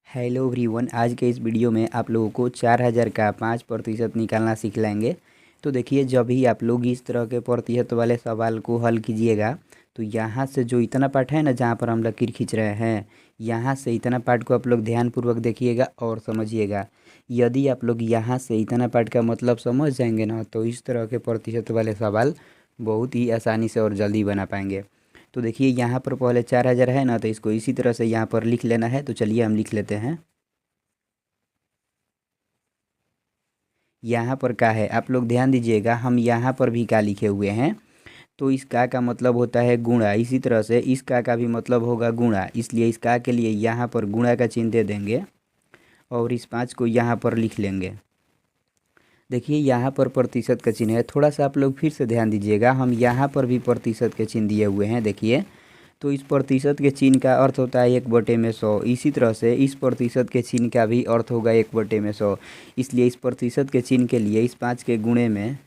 Hello everyone, आज के इस वीडियो में आप लोगों को 4000 का 5% निकालना सीख लेंगे। तो देखिए, जब भी आप लोग इस तरह के प्रतिशत वाले सवाल को हल कीजिएगा तो यहाँ से जो इतना पार्ट है ना, जहाँ पर हम लकीर खींच रहे हैं, यहाँ से इतना पार्ट को आप लोग ध्यानपूर्वक देखिएगा और समझिएगा। यदि आप लोग यहाँ से इतना पार्ट का मतलब समझ जाएंगे ना, तो इस तरह के प्रतिशत वाले सवाल बहुत ही आसानी से और जल्दी बना पाएंगे। तो देखिए, यहाँ पर पहले 4000 है ना, तो इसको इसी तरह से यहाँ पर लिख लेना है। तो चलिए हम लिख लेते हैं। यहाँ पर का है, आप लोग ध्यान दीजिएगा, हम यहाँ पर भी का लिखे हुए हैं। तो इस का मतलब होता है गुणा। इसी तरह से इस का भी मतलब होगा गुणा, इसलिए इस का के लिए यहाँ पर गुणा का चिन्ह दे देंगे और इस 5 को यहाँ पर लिख लेंगे। देखिए, यहाँ पर प्रतिशत का चिन्ह है। थोड़ा सा आप लोग फिर से ध्यान दीजिएगा, हम यहाँ पर भी प्रतिशत के चिन्ह दिए हुए हैं। देखिए, तो इस प्रतिशत के चिन्ह का अर्थ होता है 1/100। इसी तरह से इस प्रतिशत के चिन्ह का भी अर्थ होगा 1/100। इसलिए इस प्रतिशत के चिन्ह के लिए इस 5 के गुणे में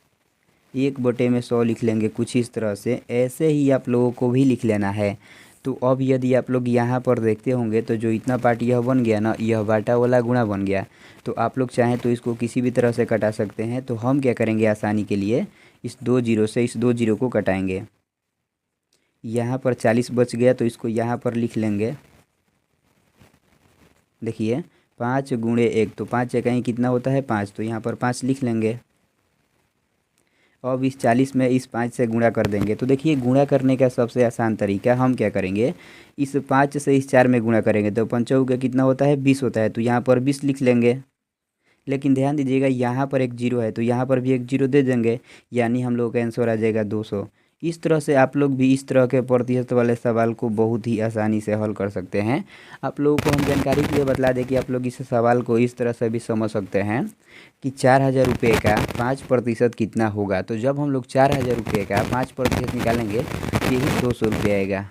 1/100 लिख लेंगे। कुछ इस तरह से ऐसे ही आप लोगों को भी लिख लेना है। तो अब यदि आप लोग यहाँ पर देखते होंगे तो जो इतना पार्ट यह बन गया ना, यह बाटा वाला गुणा बन गया। तो आप लोग चाहें तो इसको किसी भी तरह से कटा सकते हैं। तो हम क्या करेंगे, आसानी के लिए इस 2 जीरो से इस 2 जीरो को कटाएंगे। यहाँ पर 40 बच गया, तो इसको यहाँ पर लिख लेंगे। देखिए, 5 गुणे 1, तो 5 कहीं कितना होता है 5, तो यहाँ पर 5 लिख लेंगे। अब इस 40 में इस 5 से गुणा कर देंगे। तो देखिए, गुणा करने का सबसे आसान तरीका हम क्या करेंगे, इस 5 से इस 4 में गुणा करेंगे तो पंचों का कितना होता है 20 होता है। तो यहाँ पर 20 लिख लेंगे। लेकिन ध्यान दीजिएगा, यहाँ पर एक जीरो है तो यहाँ पर भी एक जीरो दे देंगे, यानी हम लोग का आंसर आ जाएगा 200। इस तरह से आप लोग भी इस तरह के प्रतिशत वाले सवाल को बहुत ही आसानी से हल कर सकते हैं। आप लोगों को हम जानकारी के लिए बतला दें कि आप लोग इस सवाल को इस तरह से भी समझ सकते हैं कि 4000 रुपये का 5% कितना होगा। तो जब हम लोग 4000 रुपये का 5% निकालेंगे, यही 200 रुपये आएगा।